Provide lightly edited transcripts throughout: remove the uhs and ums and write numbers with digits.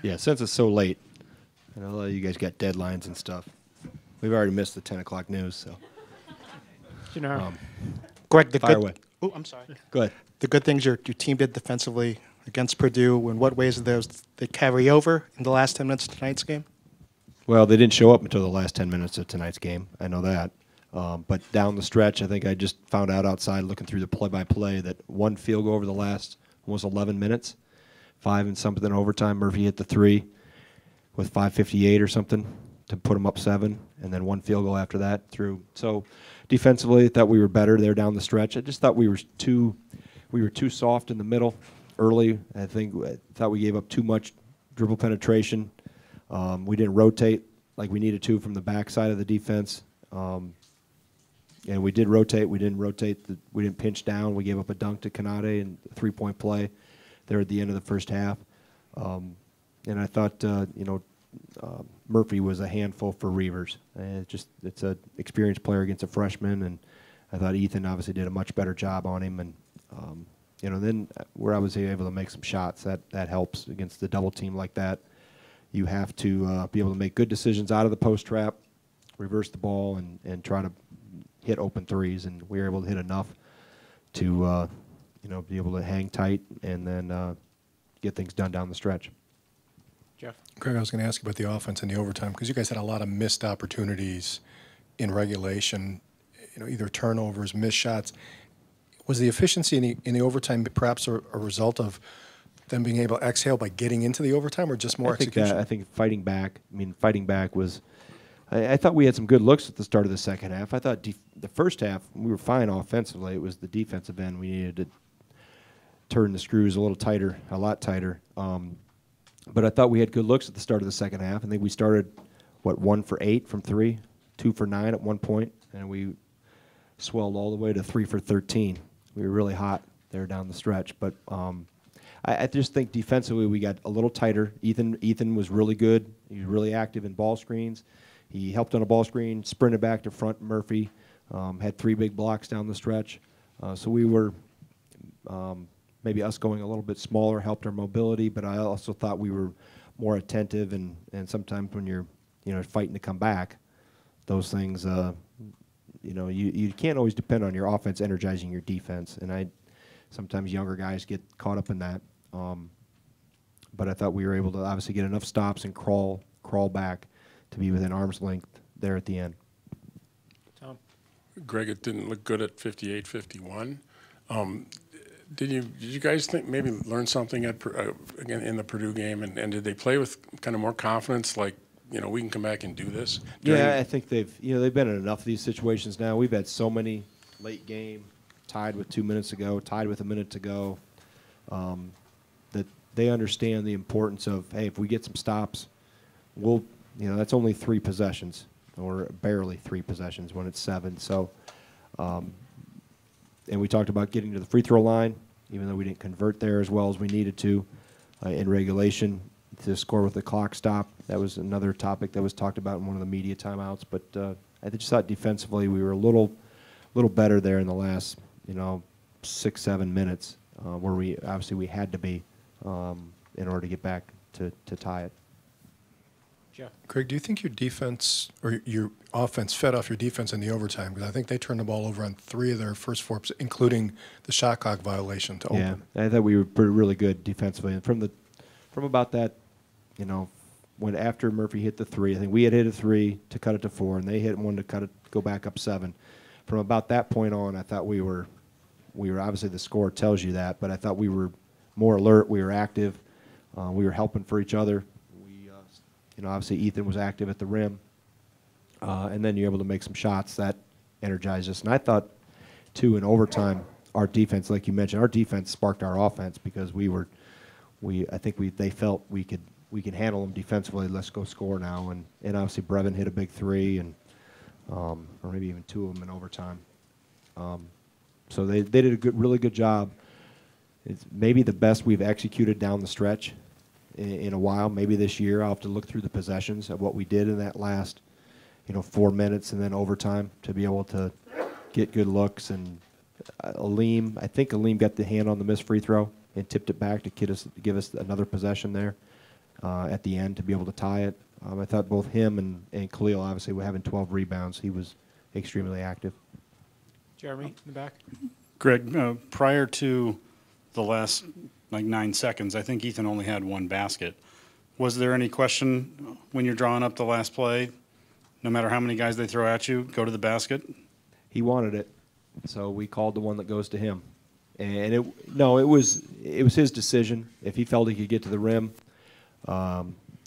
Yeah, since it's so late, and a lot of you guys got deadlines and stuff. We've already missed the 10 o'clock news, so You know, Greg, the fire good. away. Oh, I'm sorry. Go ahead. The good things your team did defensively against Purdue. In what ways did those they carry over in the last 10 minutes of tonight's game? Well, they didn't show up until the last 10 minutes of tonight's game. I know that. But down the stretch, I think I just found out outside looking through the play-by-play that one field goal over the last almost 11 minutes, 5 and something overtime. Murphy hit the 3 with 5:58 or something to put them up 7, and then one field goal after that through. So defensively, I thought we were better there down the stretch. I just thought we were too soft in the middle early. I thought we gave up too much dribble penetration. We didn't rotate like we needed to from the backside of the defense. And we did rotate. We didn't rotate. We didn't pinch down. We gave up a dunk to Kanade and a three-point play there at the end of the first half. And I thought, Murphy was a handful for Reavers. It's an experienced player against a freshman, and I thought Ethan obviously did a much better job on him. And then where I was able to make some shots, that helps against the double team like that. You have to be able to make good decisions out of the post trap, reverse the ball, and try to hit open threes. And we were able to hit enough to be able to hang tight and then get things done down the stretch. Jeff? Greg, I was going to ask you about the offense in the overtime because you guys had a lot of missed opportunities in regulation, either turnovers, missed shots. Was the efficiency in the overtime perhaps a result of them being able to exhale by getting into the overtime, or just more execution? I think fighting back. Fighting back was. I thought we had some good looks at the start of the second half. I thought the first half we were fine offensively. It was the defensive end we needed to turn the screws a little tighter, a lot tighter. But I thought we had good looks at the start of the second half. I think we started 1 for 8 from 3, 2 for 9 at one point, and we swelled all the way to 3 for 13. We were really hot there down the stretch, but. I just think defensively we got a little tighter. Ethan was really good. He was really active in ball screens. He helped on a ball screen, sprinted back to front. Murphy had 3 big blocks down the stretch. So we were maybe us going a little bit smaller helped our mobility, but I also thought we were more attentive. And sometimes when you're fighting to come back, those things you can't always depend on your offense energizing your defense. And sometimes younger guys get caught up in that. But I thought we were able to obviously get enough stops and crawl back to be within arm's length there at the end. Tom? Greg, it didn't look good at 58-51. Did you guys think maybe learn something again in the Purdue game, and did they play with kind of more confidence, like we can come back and do this? Yeah, I think they've been in enough of these situations now. We've had so many late game, tied with 2 minutes to go, tied with a minute to go, that they understand the importance of, hey, if we get some stops, that's only 3 possessions, or barely 3 possessions when it's 7. So, and we talked about getting to the free throw line, even though we didn't convert there as well as we needed to in regulation to score with the clock stop. That was another topic that was talked about in one of the media timeouts. But I just thought defensively we were a little better there in the last 6-7 minutes, where we had to be in order to get back to tie it. Jeff? Greg, do you think your defense or your offense fed off your defense in the overtime? Because I think they turned the ball over on 3 of their first 4, including the shot clock violation to open. Yeah, I thought we were really good defensively. And from about that, when after Murphy hit the 3, I think we had hit a 3 to cut it to 4, and they hit one to go back up 7. From about that point on, I thought we were obviously the score tells you that, but I thought we were more alert. We were active. We were helping for each other. Obviously Ethan was active at the rim, and then you're able to make some shots that energized us. And I thought, too, in overtime, our defense, like you mentioned, our defense sparked our offense because they felt we could handle them defensively. Let's go score now. And obviously Brevin hit a big 3, and or maybe even 2 of them in overtime. So they did a really good job. It's maybe the best we've executed down the stretch in a while. Maybe this year I'll have to look through the possessions of what we did in that last 4 minutes and then overtime to be able to get good looks. And I think Aleem got the hand on the missed free throw and tipped it back to give us another possession there. at the end to be able to tie it. I thought both him and Khalil, obviously, were having 12 rebounds. He was extremely active. Jeremy, in the back. Greg, prior to the last 9 seconds, I think Ethan only had one basket. Was there any question when you're drawing up the last play, no matter how many guys they throw at you, go to the basket? He wanted it, so we called the one that goes to him. And it was his decision. If he felt he could get to the rim,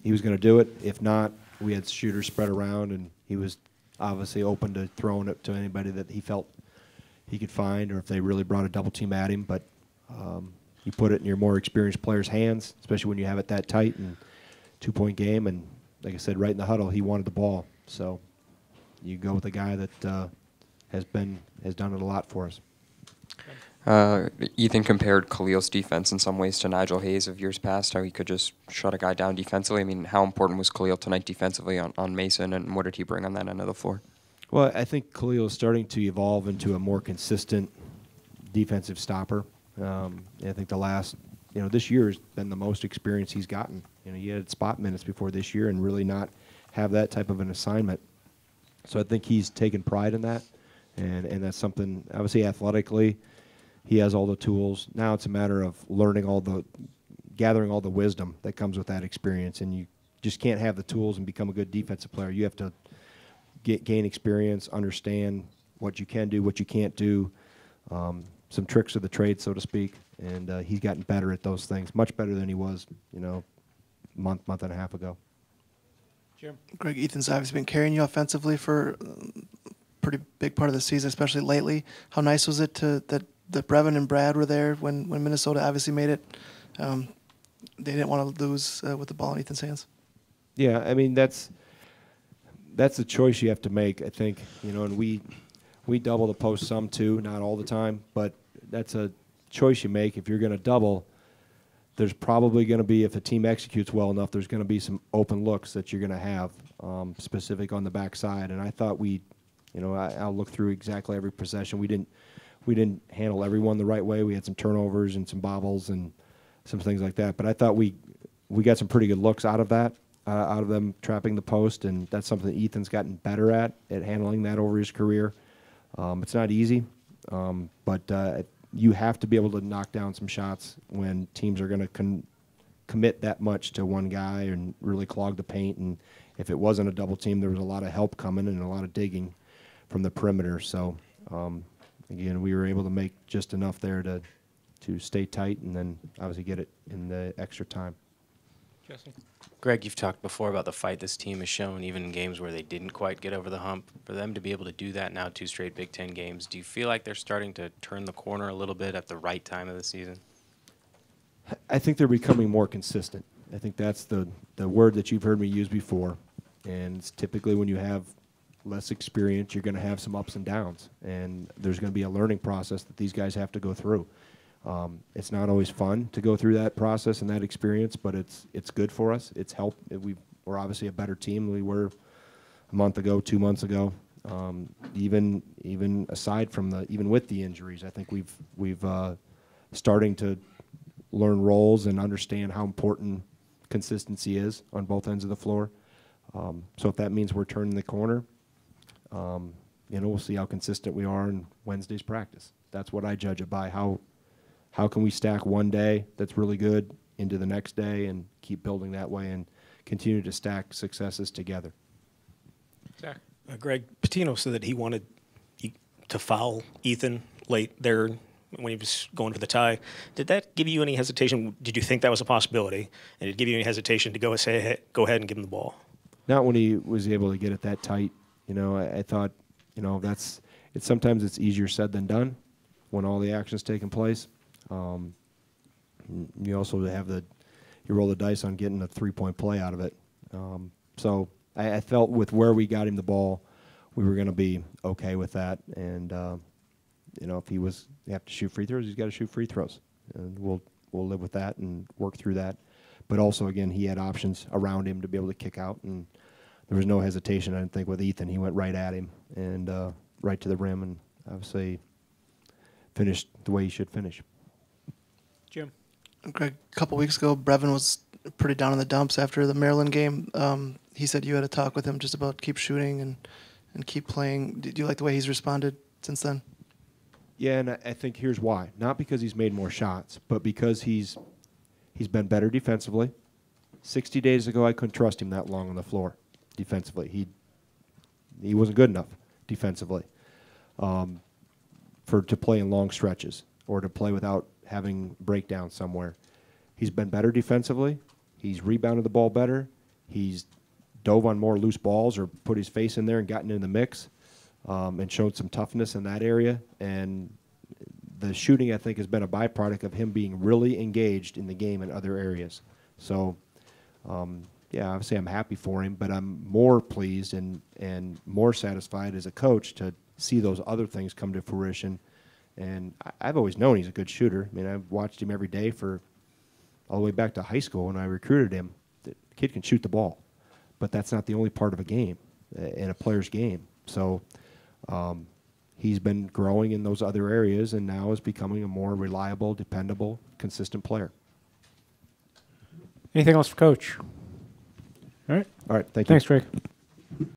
he was going to do it. If not, we had shooters spread around, and he was obviously open to throwing it to anybody that he felt he could find, or if they really brought a double team at him. But you put it in your more experienced players' hands, especially when you have it that tight and 2-point game. And like I said, right in the huddle, he wanted the ball. So you go with a guy that has done it a lot for us. Ethan compared Khalil's defense in some ways to Nigel Hayes of years past, how he could just shut a guy down defensively. I mean, how important was Khalil tonight defensively on Mason, and what did he bring on that end of the floor? Well, I think Khalil is starting to evolve into a more consistent defensive stopper. I think this year has been the most experience he's gotten. He had spot minutes before this year and really not have that type of an assignment. So I think he's taken pride in that, and that's something, obviously athletically, he has all the tools. Now it's a matter of gathering all the wisdom that comes with that experience, and you just can't have the tools and become a good defensive player. You have to gain experience, understand what you can do, what you can't do, some tricks of the trade, so to speak, and he's gotten better at those things, much better than he was, month and a half ago. Jim. Greg, Ethan's obviously been carrying you offensively for a pretty big part of the season, especially lately. How nice was it that Brevin and Brad were there when Minnesota obviously made it? They didn't want to lose with the ball in Ethan's hands. Yeah, I mean, that's a choice you have to make, I think. And we double the post some too, not all the time, but that's a choice you make. If you're going to double, there's probably going to be, if a team executes well enough, there's going to be some open looks that you're going to have, specific on the backside. And I thought I'll look through exactly every possession. We didn't handle everyone the right way. We had some turnovers and some bobbles and some things like that. But I thought we got some pretty good looks out of that, out of them trapping the post, and that's something that Ethan's gotten better at handling that over his career. It's not easy, but you have to be able to knock down some shots when teams are going to commit that much to one guy and really clog the paint. And if it wasn't a double team, there was a lot of help coming and a lot of digging from the perimeter. So, again, we were able to make just enough there to stay tight and then obviously get it in the extra time. Jesse. Greg, you've talked before about the fight this team has shown, even in games where they didn't quite get over the hump. For them to be able to do that now, 2 straight Big Ten games, do you feel like they're starting to turn the corner a little bit at the right time of the season? I think they're becoming more consistent. I think that's the word that you've heard me use before. And it's typically when you have less experience, you're going to have some ups and downs. And there's going to be a learning process that these guys have to go through. It's not always fun to go through that process and that experience, but it's good for us. It's helped. We're obviously a better team than we were a month ago, 2 months ago. Even aside from even with the injuries, I think we've starting to learn roles and understand how important consistency is on both ends of the floor. So if that means we're turning the corner, we'll see how consistent we are in Wednesday's practice. That's what I judge it by. How can we stack one day that's really good into the next day and keep building that way and continue to stack successes together? Zach. Greg, Patino said that he wanted to foul Ethan late there when he was going for the tie. Did that give you any hesitation? Did you think that was a possibility? And did it give you any hesitation to go ahead and give him the ball? Not when he was able to get it that tight. I thought, sometimes it's easier said than done when all the action's taking place. You also have you roll the dice on getting a 3-point play out of it. So I felt with where we got him the ball, we were going to be okay with that. And if he have to shoot free throws, he's got to shoot free throws, and we'll live with that and work through that. But also, again, he had options around him to be able to kick out, and there was no hesitation, I didn't think, with Ethan. He went right at him and right to the rim, and obviously finished the way he should finish. Jim. Greg, a couple weeks ago, Brevin was pretty down in the dumps after the Maryland game. He said you had a talk with him just about keep shooting and keep playing. Do you like the way he's responded since then? Yeah, and I think here's why. Not because he's made more shots, but because he's been better defensively. 60 days ago, I couldn't trust him that long on the floor defensively. He wasn't good enough defensively to play in long stretches or to play without having breakdown somewhere. He's been better defensively. He's rebounded the ball better. He's dove on more loose balls or put his face in there and gotten in the mix and showed some toughness in that area. And the shooting, I think, has been a byproduct of him being really engaged in the game in other areas. So, yeah, obviously I'm happy for him, but I'm more pleased and more satisfied as a coach to see those other things come to fruition. And I've always known he's a good shooter. I mean, I've watched him every day all the way back to high school when I recruited him. The kid can shoot the ball, but that's not the only part of a game, in a player's game. So he's been growing in those other areas and now is becoming a more reliable, dependable, consistent player. Anything else for Coach? All right. All right, thank you. Thanks, Greg.